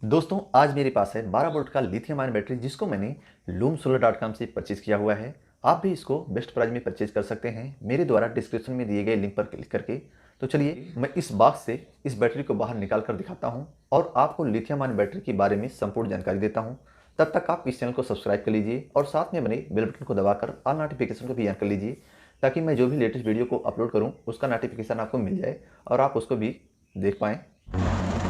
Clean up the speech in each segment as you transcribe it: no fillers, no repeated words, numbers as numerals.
दोस्तों आज मेरे पास है 12 वोल्ट का लिथियम आयन बैटरी जिसको मैंने loomsolar.com से परचेज किया हुआ है। आप भी इसको बेस्ट प्राइस में परचेज कर सकते हैं मेरे द्वारा डिस्क्रिप्शन में दिए गए लिंक पर क्लिक करके। तो चलिए मैं इस बॉक्स से इस बैटरी को बाहर निकाल कर दिखाता हूँ और आपको लिथियम आयन बैटरी के बारे में संपूर्ण जानकारी देता हूँ। तब तक आप इस चैनल को सब्सक्राइब कर लीजिए और साथ में बने बेल बटन को दबाकर ऑल नोटिफिकेशन को भी ऑन कर लीजिए ताकि मैं जो भी लेटेस्ट वीडियो को अपलोड करूँ उसका नोटिफिकेशन आपको मिल जाए और आप उसको भी देख पाएँ।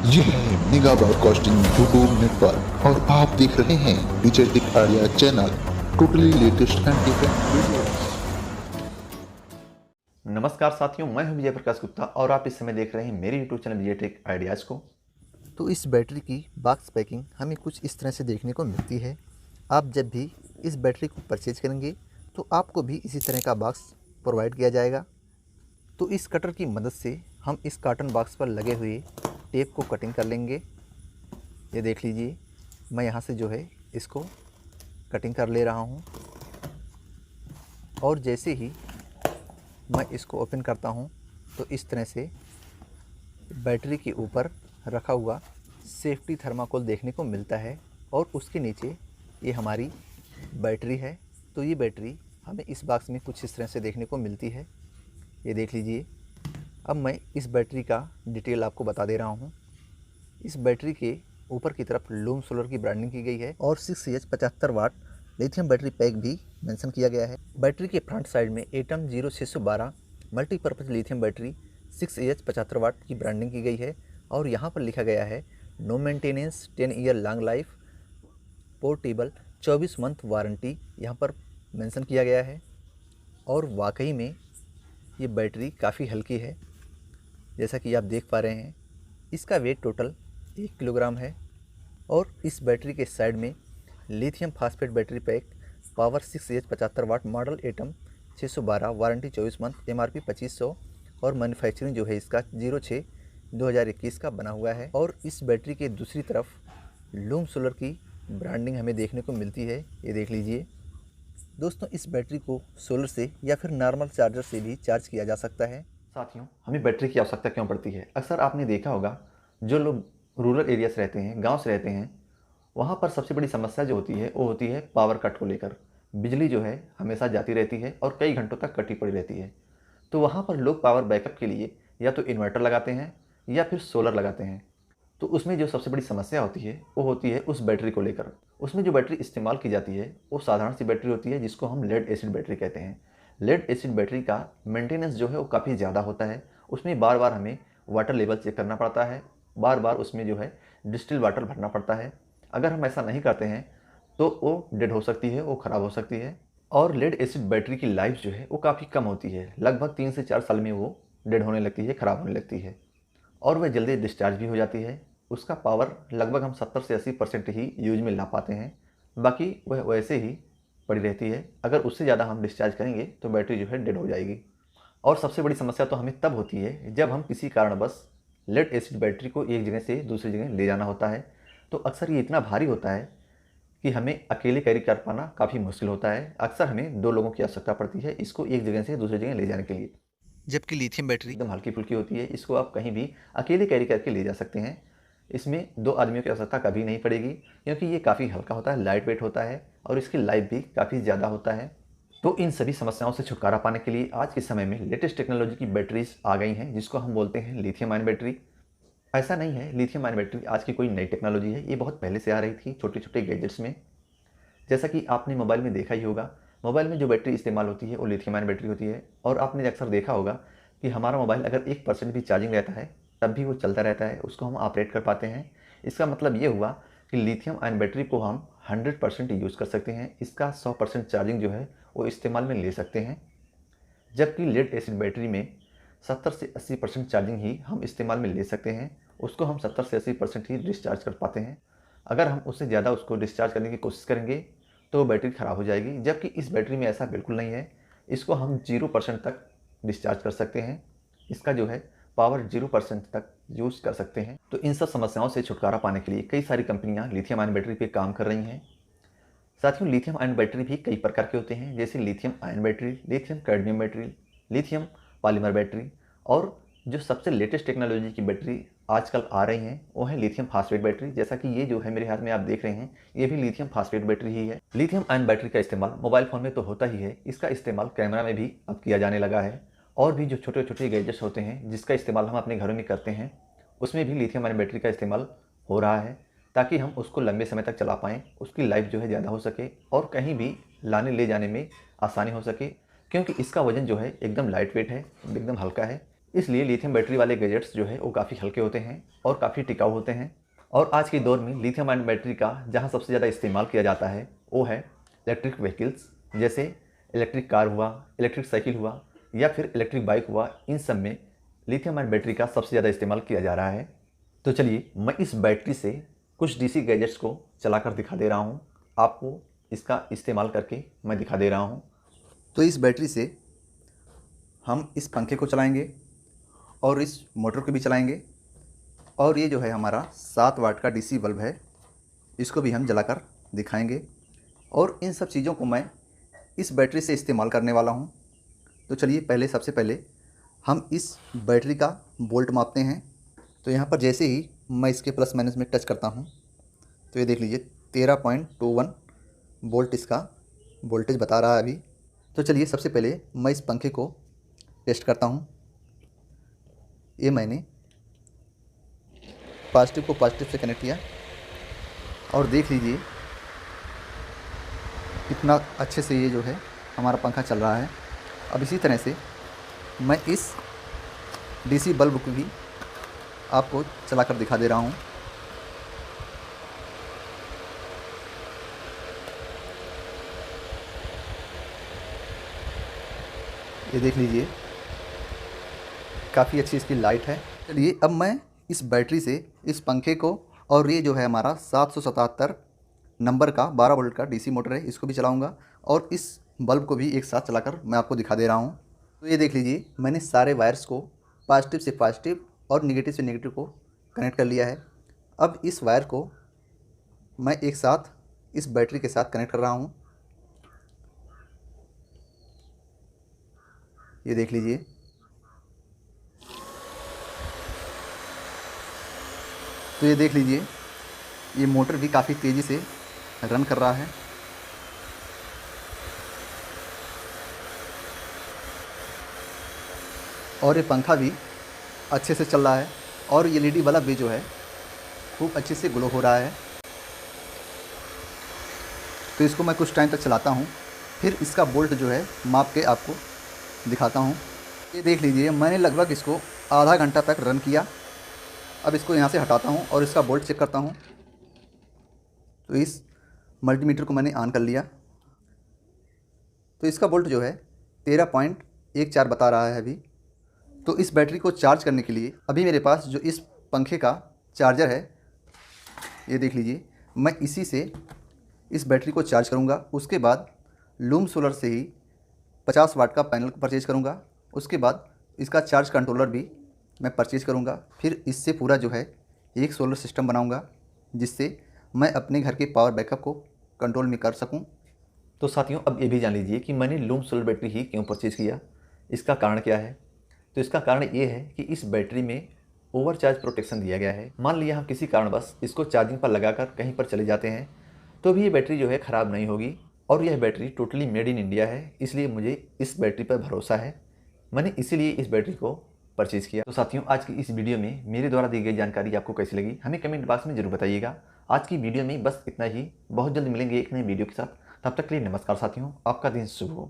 यह है मेगा ब्रॉडकास्टिंग यूट्यूब नेटवर्क और आप देख रहे हैं Vijay tech idea channel. Totally latest and different videos. नमस्कार साथियों, मैं हूं विजय प्रकाश गुप्ता और आप इस समय देख रहे हैं मेरे यूट्यूब चैनल विजय टेक आइडियाज़ को। तो इस बैटरी की बॉक्स पैकिंग हमें कुछ इस तरह से देखने को मिलती है। आप जब भी इस बैटरी को परचेज करेंगे तो आपको भी इसी तरह का बॉक्स प्रोवाइड किया जाएगा। तो इस कटर की मदद से हम इस कार्टन बॉक्स पर लगे हुए टेप को कटिंग कर लेंगे। ये देख लीजिए, मैं यहाँ से जो है इसको कटिंग कर ले रहा हूँ और जैसे ही मैं इसको ओपन करता हूँ तो इस तरह से बैटरी के ऊपर रखा हुआ सेफ्टी थर्माकोल देखने को मिलता है और उसके नीचे ये हमारी बैटरी है। तो ये बैटरी हमें इस बॉक्स में कुछ इस तरह से देखने को मिलती है। ये देख लीजिए। अब मैं इस बैटरी का डिटेल आपको बता दे रहा हूँ। इस बैटरी के ऊपर की तरफ लूम सोलर की ब्रांडिंग की गई है और 6H 75 वाट लिथियम बैटरी पैक भी मेंशन किया गया है। बैटरी के फ्रंट साइड में atom 0612 multipurpose lithium battery 6H 75 वाट की ब्रांडिंग की गई है और यहाँ पर लिखा गया है no maintenance 10 year long life portable 24 month warranty यहाँ पर मेंशन किया गया है। और वाकई में ये बैटरी काफ़ी हल्की है, जैसा कि आप देख पा रहे हैं। इसका वेट टोटल 1 किलोग्राम है और इस बैटरी के साइड में lithium phosphate battery pack power 6H 75 watt model atom 612 warranty 24 month MRP 2500 और मैन्युफैक्चरिंग जो है इसका 06/2021 का बना हुआ है। और इस बैटरी के दूसरी तरफ लूम सोलर की ब्रांडिंग हमें देखने को मिलती है। ये देख लीजिए दोस्तों, इस बैटरी को सोलर से या फिर नॉर्मल चार्जर से भी चार्ज किया जा सकता है। साथियों, हमें बैटरी की आवश्यकता क्यों पड़ती है? अक्सर आपने देखा होगा जो लोग रूरल एरिया से रहते हैं, गांव से रहते हैं, वहाँ पर सबसे बड़ी समस्या जो होती है वो होती है पावर कट को लेकर। बिजली जो है हमेशा जाती रहती है और कई घंटों तक कटी पड़ी रहती है। तो वहाँ पर लोग पावर बैकअप के लिए या तो इन्वर्टर लगाते हैं या फिर सोलर लगाते हैं। तो उसमें जो सबसे बड़ी समस्या होती है वो होती है उस बैटरी को लेकर। उसमें जो बैटरी इस्तेमाल की जाती है वो साधारण सी बैटरी होती है जिसको हम लेड एसिड बैटरी कहते हैं। लेड एसिड बैटरी का मेंटेनेंस जो है वो काफ़ी ज़्यादा होता है। उसमें बार बार हमें वाटर लेवल चेक करना पड़ता है, बार बार उसमें जो है डिस्टिल वाटर भरना पड़ता है। अगर हम ऐसा नहीं करते हैं तो वो डेड हो सकती है, वो ख़राब हो सकती है। और लेड एसिड बैटरी की लाइफ जो है वो काफ़ी कम होती है, लगभग 3 से 4 साल में वो डेड होने लगती है, ख़राब होने लगती है और वह जल्दी डिस्चार्ज भी हो जाती है। उसका पावर लगभग हम 70 से 80% ही यूज में ला पाते हैं, बाकी वह वैसे ही पड़ी रहती है। अगर उससे ज़्यादा हम डिस्चार्ज करेंगे तो बैटरी जो है डेड हो जाएगी। और सबसे बड़ी समस्या तो हमें तब होती है जब हम किसी कारणवश लेड एसिड बैटरी को एक जगह से दूसरी जगह ले जाना होता है। तो अक्सर ये इतना भारी होता है कि हमें अकेले कैरी कर पाना काफ़ी मुश्किल होता है। अक्सर हमें 2 लोगों की आवश्यकता पड़ती है इसको एक जगह से दूसरी जगह ले जाने के लिए। जबकि लिथियम बैटरी एकदम हल्की फुल्की होती है, इसको आप कहीं भी अकेले कैरी करके ले जा सकते हैं। इसमें 2 आदमियों की आवश्यकता कभी नहीं पड़ेगी क्योंकि ये काफ़ी हल्का होता है, लाइट वेट होता है और इसकी लाइफ भी काफ़ी ज़्यादा होता है। तो इन सभी समस्याओं से छुटकारा पाने के लिए आज के समय में लेटेस्ट टेक्नोलॉजी की बैटरीज आ गई हैं जिसको हम बोलते हैं लिथियम आयन बैटरी। ऐसा नहीं है लिथियम आयन बैटरी आज की कोई नई टेक्नोलॉजी है, ये बहुत पहले से आ रही थी छोटे छोटे गैजेट्स में। जैसा कि आपने मोबाइल में देखा ही होगा, मोबाइल में जो बैटरी इस्तेमाल होती है वो लिथियम आयन बैटरी होती है। और आपने अक्सर देखा होगा कि हमारा मोबाइल अगर 1% भी चार्जिंग रहता है तब भी वो चलता रहता है, उसको हम ऑपरेट कर पाते हैं। इसका मतलब ये हुआ कि लिथियम आयन बैटरी को हम 100% यूज़ कर सकते हैं। इसका 100% चार्जिंग जो है वो इस्तेमाल में ले सकते हैं। जबकि लेड एसिड बैटरी में 70 से 80% चार्जिंग ही हम इस्तेमाल में ले सकते हैं, उसको हम 70 से 80% ही डिस्चार्ज कर पाते हैं। अगर हम उससे ज़्यादा उसको डिस्चार्ज करने की कोशिश करेंगे तो बैटरी ख़राब हो जाएगी। जबकि इस बैटरी में ऐसा बिल्कुल नहीं है, इसको हम 0% तक डिस्चार्ज कर सकते हैं। इसका जो है पावर 0% तक यूज़ कर सकते हैं। तो इन सब समस्याओं से छुटकारा पाने के लिए कई सारी कंपनियां लिथियम आयन बैटरी पे काम कर रही हैं। साथियों, लिथियम आयन बैटरी भी कई प्रकार के होते हैं, जैसे lithium ion battery, lithium cadmium battery, lithium polymer battery और जो सबसे लेटेस्ट टेक्नोलॉजी की बैटरी आजकल आ रही हैं वो है लिथियम फास्फेट बैटरी। जैसा कि ये जो है मेरे हाथ में आप देख रहे हैं, ये भी लिथियम फास्फेट बैटरी ही है। लिथियम आयन बैटरी का इस्तेमाल मोबाइल फ़ोन में तो होता ही है, इसका इस्तेमाल कैमरा में भी अब किया जाने लगा है। और भी जो छोटे छोटे गैजेट्स होते हैं जिसका इस्तेमाल हम अपने घरों में करते हैं, उसमें भी लिथियम आयन बैटरी का इस्तेमाल हो रहा है, ताकि हम उसको लंबे समय तक चला पाएँ, उसकी लाइफ जो है ज़्यादा हो सके और कहीं भी लाने ले जाने में आसानी हो सके। क्योंकि इसका वज़न जो है एकदम लाइट वेट है, एकदम हल्का है, इसलिए लिथियम बैटरी वाले गैजेट्स जो है वो काफ़ी हल्के होते हैं और काफ़ी टिकाऊ होते हैं। और आज के दौर में लिथियम आयन बैटरी का जहाँ सबसे ज़्यादा इस्तेमाल किया जाता है वो है इलेक्ट्रिक व्हीकल्स, जैसे इलेक्ट्रिक कार हुआ, इलेक्ट्रिक साइकिल हुआ या फिर इलेक्ट्रिक बाइक हुआ। इन सब में लिथियम आयन बैटरी का सबसे ज़्यादा इस्तेमाल किया जा रहा है। तो चलिए मैं इस बैटरी से कुछ डीसी गैजेट्स को चलाकर दिखा दे रहा हूँ, आपको इसका इस्तेमाल करके मैं दिखा दे रहा हूँ। तो इस बैटरी से हम इस पंखे को चलाएंगे और इस मोटर को भी चलाएंगे, और ये जो है हमारा 7 वाट का डीसी बल्ब है, इसको भी हम जलाकर दिखाएंगे। और इन सब चीज़ों को मैं इस बैटरी से इस्तेमाल करने वाला हूँ। तो चलिए सबसे पहले हम इस बैटरी का वोल्ट मापते हैं। तो यहाँ पर जैसे ही मैं इसके प्लस माइनस में टच करता हूँ तो ये देख लीजिए 13.21 वोल्ट इसका वोल्टेज बता रहा है अभी। तो चलिए सबसे पहले मैं इस पंखे को टेस्ट करता हूँ। ये मैंने पॉजिटिव को पॉजिटिव से कनेक्ट किया और देख लीजिए कितना अच्छे से ये जो है हमारा पंखा चल रहा है। अब इसी तरह से मैं इस डीसी बल्ब को भी आपको चलाकर दिखा दे रहा हूँ। ये देख लीजिए काफ़ी अच्छी इसकी लाइट है। चलिए अब मैं इस बैटरी से इस पंखे को, और ये जो है हमारा 777 नंबर का 12 वोल्ट का डीसी मोटर है, इसको भी चलाऊंगा और इस बल्ब को भी एक साथ चलाकर मैं आपको दिखा दे रहा हूँ। तो ये देख लीजिए मैंने सारे वायर्स को पॉजिटिव से पॉजिटिव और नेगेटिव से नेगेटिव को कनेक्ट कर लिया है। अब इस वायर को मैं एक साथ इस बैटरी के साथ कनेक्ट कर रहा हूँ। ये देख लीजिए तो ये देख लीजिए ये मोटर भी काफ़ी तेज़ी से रन कर रहा है। और ये पंखा भी अच्छे से चल रहा है और एलईडी बल्ब भी जो है खूब अच्छे से ग्लो हो रहा है। तो इसको मैं कुछ टाइम तक चलाता हूँ, फिर इसका बोल्ट जो है माप के आपको दिखाता हूँ। ये देख लीजिए मैंने लगभग इसको आधा घंटा तक रन किया। अब इसको यहाँ से हटाता हूँ और इसका बोल्ट चेक करता हूँ। तो इस मल्टीमीटर को मैंने ऑन कर लिया, तो इसका बोल्ट जो है 13.14 बता रहा है अभी। तो इस बैटरी को चार्ज करने के लिए अभी मेरे पास जो इस पंखे का चार्जर है, ये देख लीजिए मैं इसी से इस बैटरी को चार्ज करूँगा। उसके बाद लूम सोलर से ही 50 वाट का पैनल परचेज़ करूँगा। उसके बाद इसका चार्ज कंट्रोलर भी मैं परचेज़ करूँगा। फिर इससे पूरा जो है एक सोलर सिस्टम बनाऊँगा, जिससे मैं अपने घर के पावर बैकअप को कंट्रोल में कर सकूँ। तो साथियों अब ये भी जान लीजिए कि मैंने लूम सोलर बैटरी ही क्यों परचेज़ किया, इसका कारण क्या है। तो इसका कारण ये है कि इस बैटरी में ओवरचार्ज प्रोटेक्शन दिया गया है। मान लिया हम किसी कारणवश इसको चार्जिंग पर लगाकर कहीं पर चले जाते हैं तो भी ये बैटरी जो है ख़राब नहीं होगी। और यह battery totally made in India है, इसलिए मुझे इस बैटरी पर भरोसा है। मैंने इसीलिए इस बैटरी को परचेज़ किया। तो साथियों आज की इस वीडियो में मेरे द्वारा दी गई जानकारी आपको कैसी लगी हमें कमेंट बॉक्स में जरूर बताइएगा। आज की वीडियो में बस इतना ही, बहुत जल्द मिलेंगे एक नई वीडियो के साथ। तब तक के लिए नमस्कार साथियों, आपका दिन शुभ हो।